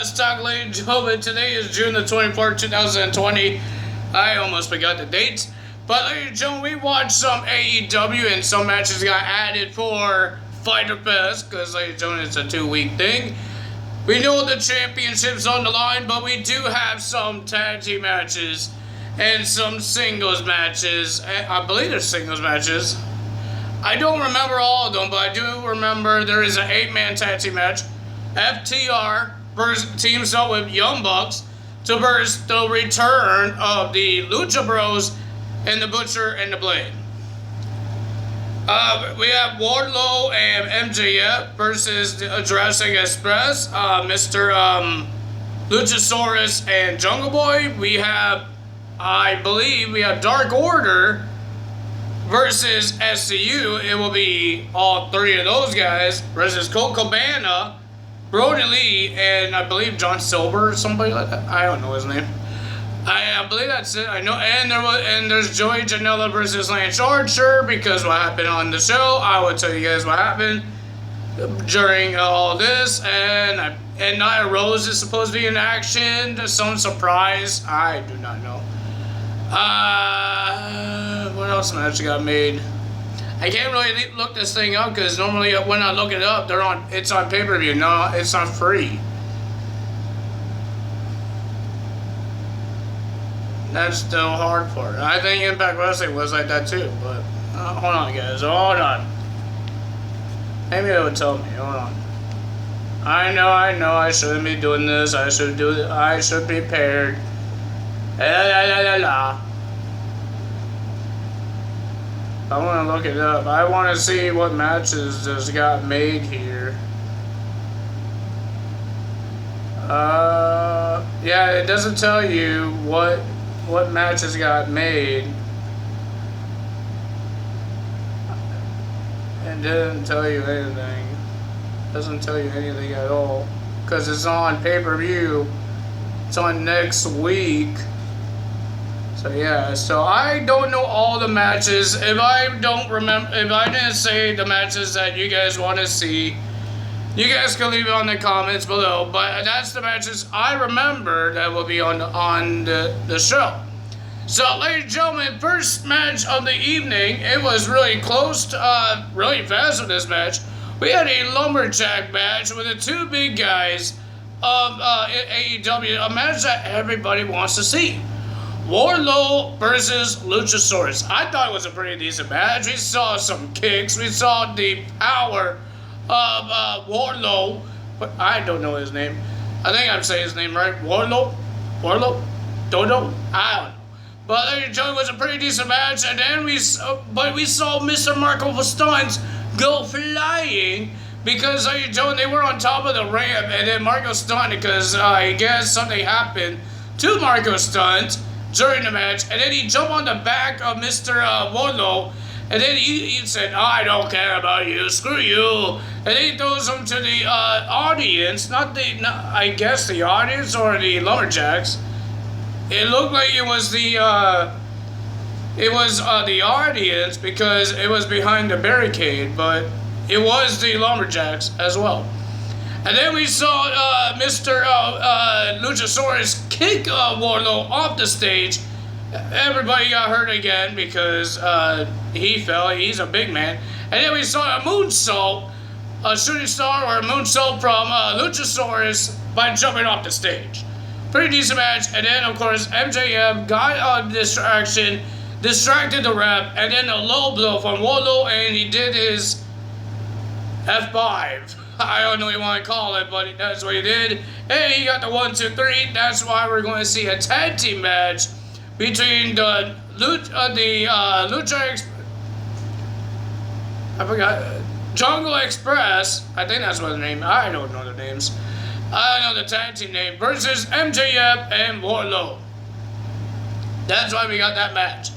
Stock ladies and gentlemen, today is June the 24th, 2020. I almost forgot the date. But ladies and gentlemen, we watched some AEW and some matches got added for Fighter Fest because ladies and gentlemen, it's a 2-week thing. We know the championship's on the line, but we do have some tag team matches and some singles matches. I believe there's singles matches. I don't remember all of them, but I do remember there is an 8-man tag team match. FTR teams up with Young Bucks to verse the return of the Lucha Bros and the Butcher and the Blade. We have Wardlow and MJF versus the Jurassic Express, Mr. Luchasaurus and Jungle Boy. We have, I believe, Dark Order versus SCU. It will be all three of those guys versus Colt Cabana, Brody Lee, and I believe John Silver or somebody like that. I don't know his name. I believe that's it. I know, and there's Joey Janela versus Lance Archer because what happened on the show. I will tell you guys what happened during all this, and Nia Rose is supposed to be in action. Some surprise. I do not know. What else match got made? I can't really look this thing up because normally when I look it up, it's on pay-per-view. No, it's not free. That's the hard part. I think Impact Wrestling was like that too, but hold on, guys. Hold on. Maybe it would tell me. Hold on. I know. I shouldn't be doing this. I should be paired. I want to look it up. I want to see what matches just got made here. Yeah, it doesn't tell you what matches got made. It didn't tell you anything. It doesn't tell you anything at all. Because it's on pay-per-view. It's on next week. So yeah, so I don't know all the matches. If I didn't say the matches that you guys want to see, you guys can leave it on the comments below. But that's the matches I remember that will be on the show. So, ladies and gentlemen, first match of the evening. It was really close, really fast with this match. We had a lumberjack match with the two big guys of AEW, a match that everybody wants to see. Wardlow versus Luchasaurus. I thought it was a pretty decent match. We saw some kicks. We saw the power of Wardlow, but I don't know his name. I think I'm saying his name right. Wardlow? Don't know. I don't know. But it was a pretty decent match, and then we saw Mr. Marco Stunt go flying because they were on top of the ramp, and then Marco Stunt because I guess something happened to Marco Stunt during the match, and then he jumped on the back of Mr. Wardlow, and then he said, I don't care about you, screw you, and then he throws him to the audience, I guess the audience or the lumberjacks. It looked like it was the audience because it was behind the barricade, but it was the lumberjacks as well. And then we saw Mr. Luchasaurus kick Wardlow off the stage. Everybody got hurt again because he fell. He's a big man. And then we saw a moonsault, a shooting star or a moonsault from Luchasaurus by jumping off the stage. Pretty decent match. And then, of course, MJF got a distraction, distracted the ref, and then a low blow from Wardlow, and he did his F5. I don't know what you want to call it, but that's what he did. And he got the 1, 2, 3. That's why we're going to see a tag team match between the Jungle Express. I think that's what the name. I don't know the names. I don't know the tag team name versus MJF and Wardlow. That's why we got that match.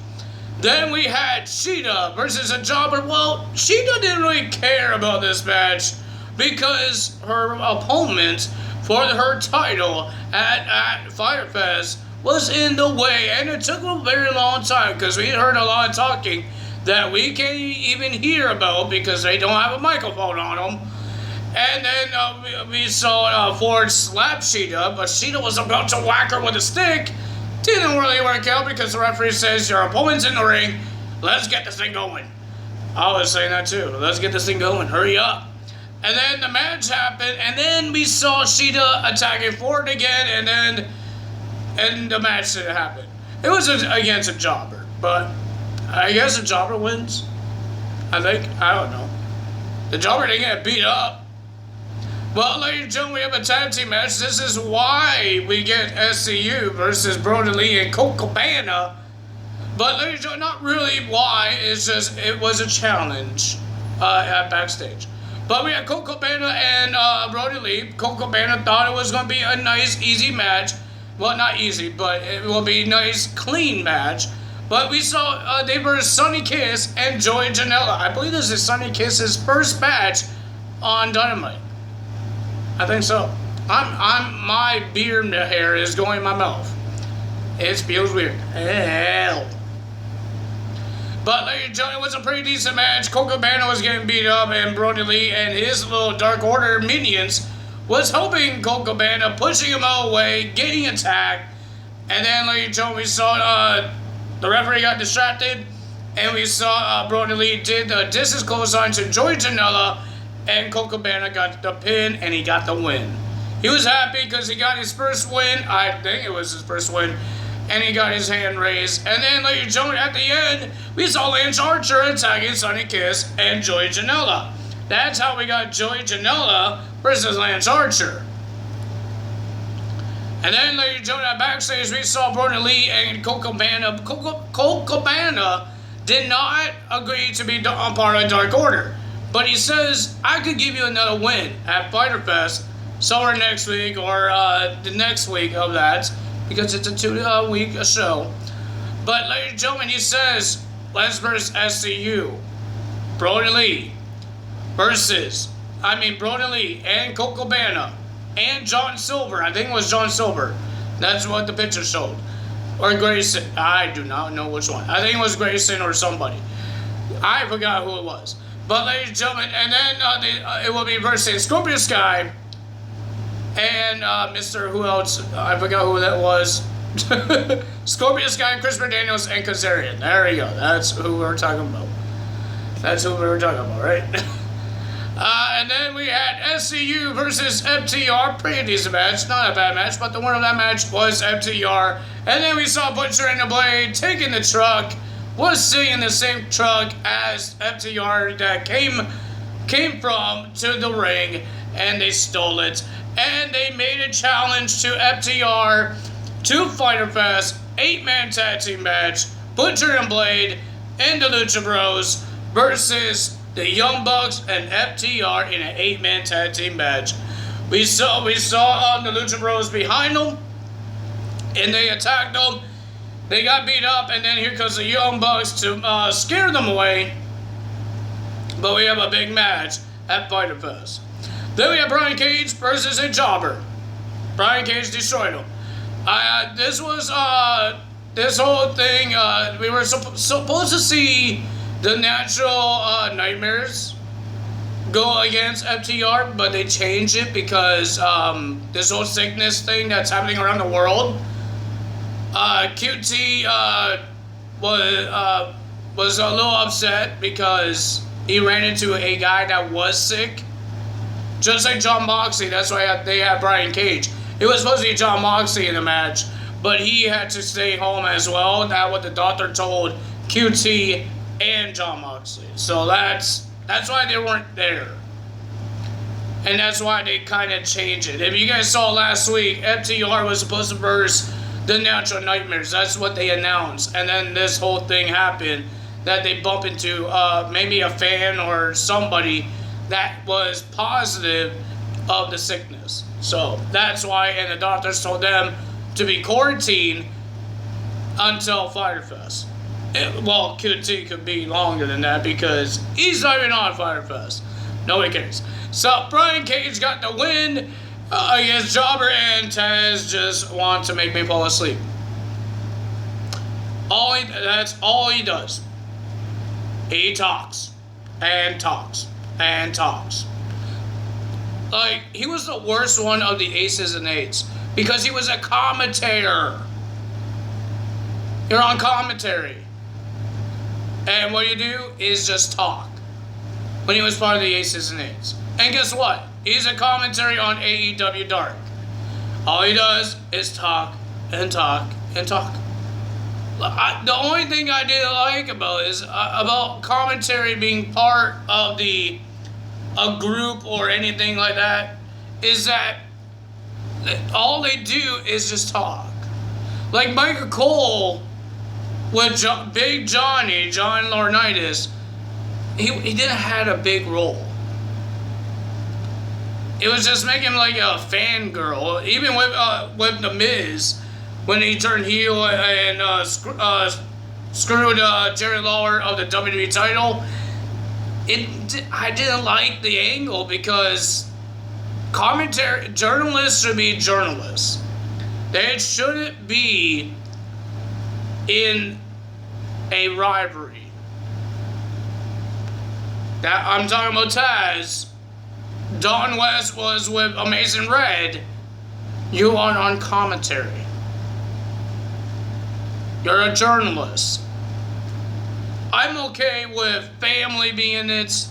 Then we had Sheeta versus a jobber. Well, Sheeta didn't really care about this match because her opponent for her title at Fyter Fest was in the way, and it took a very long time because we heard a lot of talking that we can't even hear about because they don't have a microphone on them. And then we saw Ford slap Sheeta, but Sheeta was about to whack her with a stick. Didn't really work out because the referee says your opponent's in the ring. Let's get this thing going. I was saying that too. Let's get this thing going. Hurry up. And then the match happened, and then we saw Sheeta attacking Ford again, and the match didn't happen. It was against a jobber, but I guess the jobber wins. I think. I don't know. The jobber didn't get beat up. Well, ladies and gentlemen, we have a tag team match. This is why we get SCU versus Brody Lee and Colt Cabana. But ladies and gentlemen, not really why. It's just it was a challenge at backstage. But we had Colt Cabana and Brody Lee. Colt Cabana thought it was going to be a nice, easy match. Well, not easy, but it will be a nice, clean match. But we saw they were Sonny Kiss and Joey Janela. I believe this is Sonny Kiss's first match on Dynamite. I think so. My beard hair is going in my mouth. It feels weird. Hell. But ladies and gentlemen, it was a pretty decent match. Colt Cabana was getting beat up, and Brody Lee and his little Dark Order minions was helping Colt Cabana, pushing him out of the way, getting attacked. And then, ladies and gentlemen, we saw the referee got distracted, and we saw Brody Lee did the distance clothesline to Joey Janela, and Colt Cabana got the pin, and he got the win. He was happy because he got his first win. I think it was his first win. And he got his hand raised. And then, ladies and gentlemen, at the end, we saw Lance Archer attacking Sonny Kiss and Joey Janela. That's how we got Joey Janela versus Lance Archer. And then, ladies and gentlemen, at backstage, we saw Brody Lee and Colt Cabana. Colt Cabana did not agree to be a part of Dark Order. But he says, I could give you another win at Fyter Fest somewhere next week or the next week of that, because it's a 2-week show. But ladies and gentlemen, he says, let's versus SCU. Brody Lee Brody Lee and Colt Cabana and John Silver. I think it was John Silver. That's what the picture showed. Or Grayson. I do not know which one. I think it was Grayson or somebody. I forgot who it was. But ladies and gentlemen, and then it will be versus Scorpio Sky and Mr. Who else? I forgot who that was. Scorpio Sky, Christopher Daniels, and Kazarian. There we go. That's who we were talking about. That's who we were talking about, right? And then we had SCU versus FTR. Pretty decent match. Not a bad match, but the winner of that match was FTR. And then we saw Butcher and the Blade taking the truck. Was sitting in the same truck as FTR that came from to the ring, and they stole it. And they made a challenge to FTR to Fyter Fest 8-man tag team match. Butcher and Blade and the Lucha Bros versus the Young Bucks and FTR in an 8-man tag team match. We saw the Lucha Bros behind them, and they attacked them. They got beat up, and then here comes the Young Bucks to scare them away. But we have a big match at Fyter Fest. Then we have Brian Cage versus a jobber. Brian Cage destroyed him. This whole thing, we were supposed to see the Natural Nightmares go against FTR, but they changed it because this whole sickness thing that's happening around the world. QT was a little upset because he ran into a guy that was sick. Just like John Moxley, that's why they had Brian Cage. It was supposed to be John Moxley in the match, but he had to stay home as well. That's what the doctor told QT and John Moxley. So that's why they weren't there. And that's why they kind of changed it. If you guys saw last week, FTR was supposed to verse the Natural Nightmares. That's what they announced. And then this whole thing happened that they bump into maybe a fan or somebody that was positive of the sickness. So that's why, and the doctors told them to be quarantined until Fyter Fest. Well, QT could be longer than that because he's not even on Fyter Fest. Nobody cares. So Brian Cage got the win against Jobber, and Taz just want to make me fall asleep. That's all he does. He talks and talks and talks. Like, he was the worst one of the aces and eights because he was a commentator. You're on commentary. And what you do is just talk. When he was part of the aces and eights. And guess what? He's a commentary on AEW Dark. All he does is talk and talk and talk. The only thing I didn't like about commentary being part of a group or anything like that is that all they do is just talk. Like Michael Cole with Big Johnny, John Laurinaitis, he didn't have a big role. It was just making him like a fangirl. Even with The Miz, when he turned heel and screwed Jerry Lawler of the WWE title, I didn't like the angle because journalists should be journalists. They shouldn't be in a rivalry. That I'm talking about Taz. Don West was with Amazing Red. You are on commentary. You're a journalist. I'm okay with family being in it,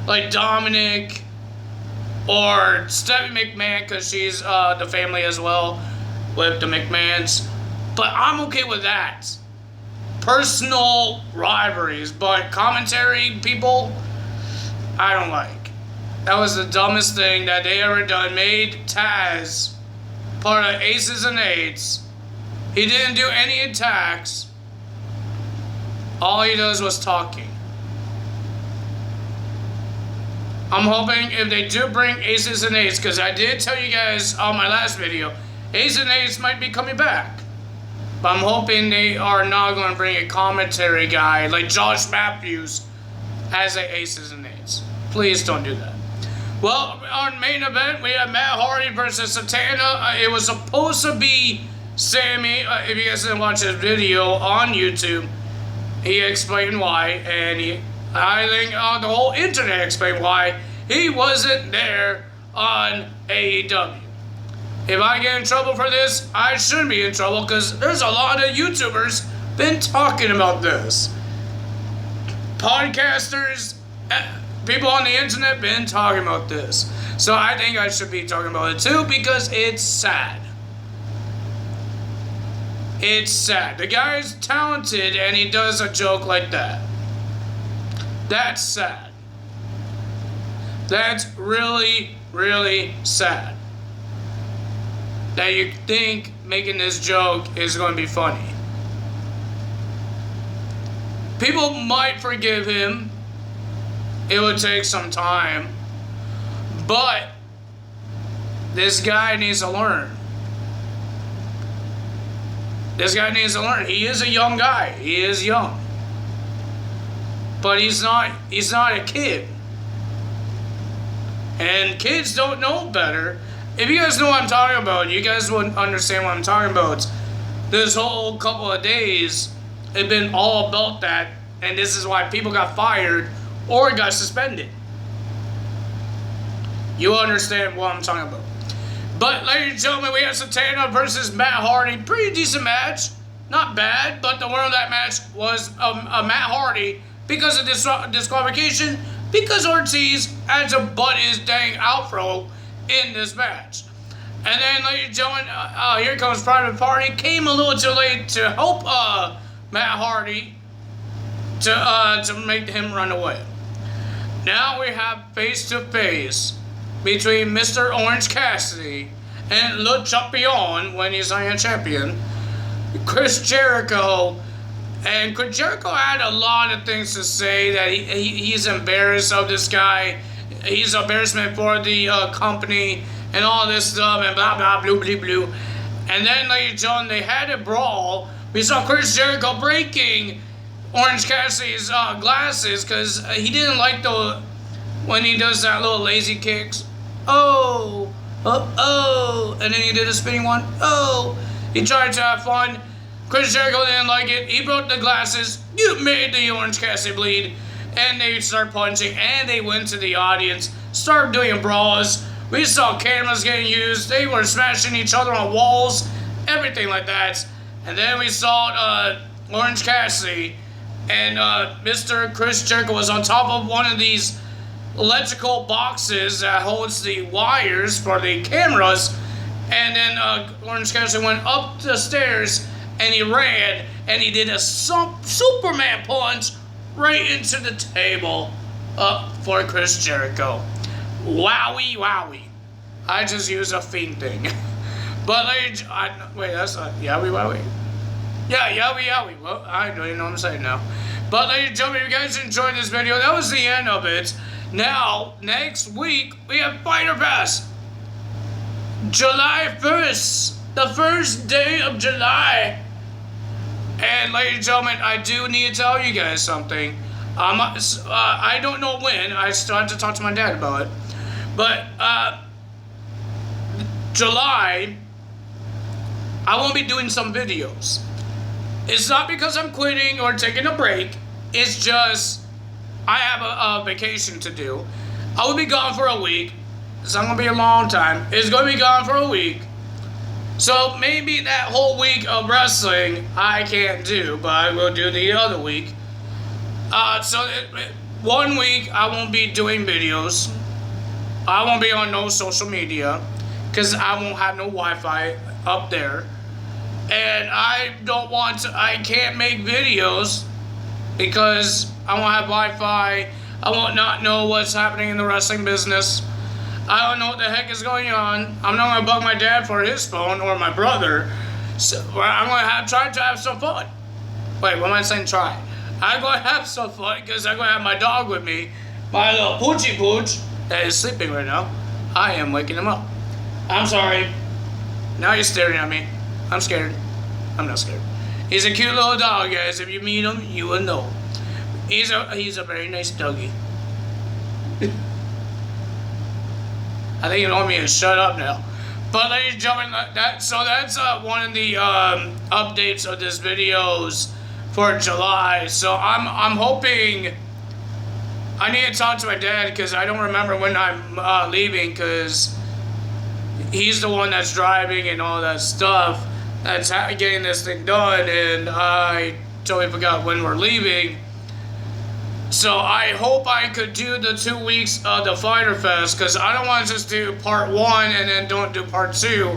like Dominic or Stephanie McMahon, because she's the family as well with the McMahons. But I'm okay with that. Personal rivalries, but commentary people, I don't like. That was the dumbest thing that they ever done. Made Taz part of Aces and Eights. He didn't do any attacks. All he does was talking. I'm hoping if they do bring Aces and Eights, because I did tell you guys on my last video, Aces and Eights might be coming back. But I'm hoping they are not going to bring a commentary guy like Josh Matthews as a Aces and Eights. Please don't do that. Well, on main event, we have Matt Hardy versus Santana. It was supposed to be Sammy. If you guys didn't watch his video on YouTube, he explained why, and I think the whole internet explained why he wasn't there on AEW. If I get in trouble for this, I shouldn't be in trouble because there's a lot of YouTubers been talking about this. Podcasters, people on the internet been talking about this. So I think I should be talking about it too because it's sad. It's sad. The guy's talented and he does a joke like that. That's sad. That's really, really sad. That you think making this joke is going to be funny. People might forgive him. It would take some time. But this guy needs to learn. This guy needs to learn. He is a young guy. He is young. But he's not a kid. And kids don't know better. If you guys know what I'm talking about, you guys would understand what I'm talking about. This whole couple of days, it's been all about that. And this is why people got fired or got suspended. You understand what I'm talking about. But, ladies and gentlemen, we have Santana versus Matt Hardy. Pretty decent match. Not bad, but the winner of that match was Matt Hardy because of disqualification, because Ortiz had to butt his dang outro in this match. And then, ladies and gentlemen, here comes Private Party. Came a little too late to help Matt Hardy to make him run away. Now we have face-to-face between Mr. Orange Cassidy and Le Champion, when he's Iron Champion, Chris Jericho. And Chris Jericho had a lot of things to say that he's embarrassed of this guy. He's an embarrassment for the company and all this stuff and blah, blah, blue, blue, blue. And then, ladies and gentlemen, they had a brawl. We saw Chris Jericho breaking Orange Cassidy's glasses because he didn't like when he does that little lazy kicks. Oh, oh, oh. And then he did a spinning one. Oh. He tried to have fun. Chris Jericho didn't like it. He broke the glasses. You made the Orange Cassidy bleed. And they start punching. And they went to the audience. started doing brawls. We saw cameras getting used. They were smashing each other on walls, everything like that. And then we saw Orange Cassidy and Mr. Chris Jericho was on top of one of these electrical boxes that holds the wires for the cameras. And then Orange Cassidy went up the stairs and he ran and he did a Superman punch right into the table for Chris Jericho. Wowie, wowie. I just used a fiend thing. But wait, that's not yowie, wowie. Yeah, yowie, yowie. Well, I don't even know what I'm saying now. But ladies and gentlemen, if you guys enjoyed this video, that was the end of it. Now, next week, we have Fighter Pass. July 1st. The first day of July. And ladies and gentlemen, I do need to tell you guys something. I don't know when. I still have to talk to my dad about it. But, July, I won't be doing some videos. It's not because I'm quitting or taking a break. It's just I have a vacation to do. I will be gone for a week. It's not going to be a long time. It's going to be gone for a week. So maybe that whole week of wrestling I can't do, but I will do the other week. So 1 week I won't be doing videos. I won't be on no social media because I won't have no Wi-Fi up there. And I can't make videos because I won't have Wi-Fi. I won't not know what's happening in the wrestling business. I don't know what the heck is going on. I'm not going to bug my dad for his phone or my brother. So I'm going to try to have some fun. Wait, what am I saying try? I'm going to have some fun because I'm going to have my dog with me. My little Poochie Pooch that is sleeping right now. I am waking him up. I'm sorry. Now you're staring at me. I'm scared. I'm not scared. He's a cute little dog, guys. If you meet him, you will know. He's a very nice doggy. I think you want me to shut up now. But ladies and gentlemen, that's one of the updates of this videos for July. So I'm hoping. I need to talk to my dad because I don't remember when I'm leaving because he's the one that's driving and all that stuff. That's getting this thing done, and I totally forgot when we're leaving. So I hope I could do the 2 weeks of the Fighter Fest, because I don't want to just do part 1 and then don't do part 2.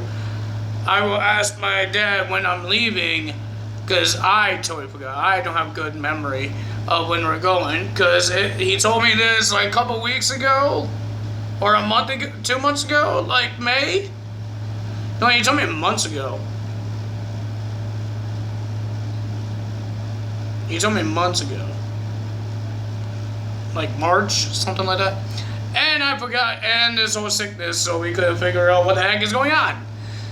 I will ask my dad when I'm leaving, because I totally forgot. I don't have good memory of when we're going, because he told me this like a couple weeks ago, or a month ago, 2 months ago, like May? No, he told me months ago. He told me months ago. Like March, something like that. And I forgot, and this whole sickness, so we couldn't figure out what the heck is going on.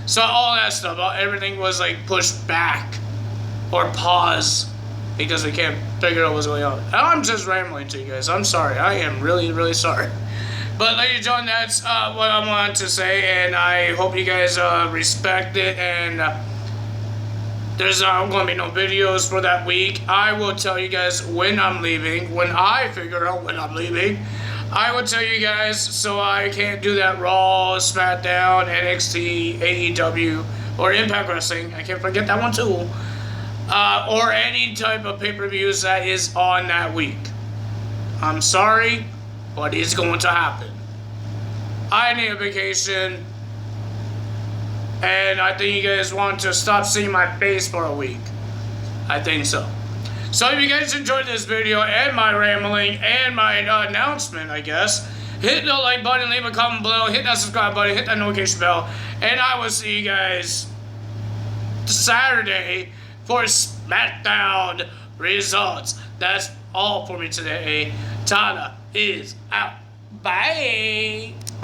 So all that stuff, everything was like pushed back or paused because we can't figure out what's going on. I'm just rambling to you guys. I'm sorry. I am really, really sorry. But ladies and gentlemen, that's what I wanted to say, and I hope you guys respect it. And there's going to be no videos for that week. I will tell you guys when I'm leaving. When I figure out when I'm leaving, I will tell you guys, so I can't do that Raw, SmackDown, NXT, AEW, or Impact Wrestling. I can't forget that one too. Or any type of pay-per-views that is on that week. I'm sorry, but it's going to happen. I need a vacation. And I think you guys want to stop seeing my face for a week. I think so. So if you guys enjoyed this video and my rambling and my announcement, I guess, hit the like button, leave a comment below, hit that subscribe button, hit that notification bell, and I will see you guys Saturday for SmackDown results. That's all for me today. Tana is out. Bye.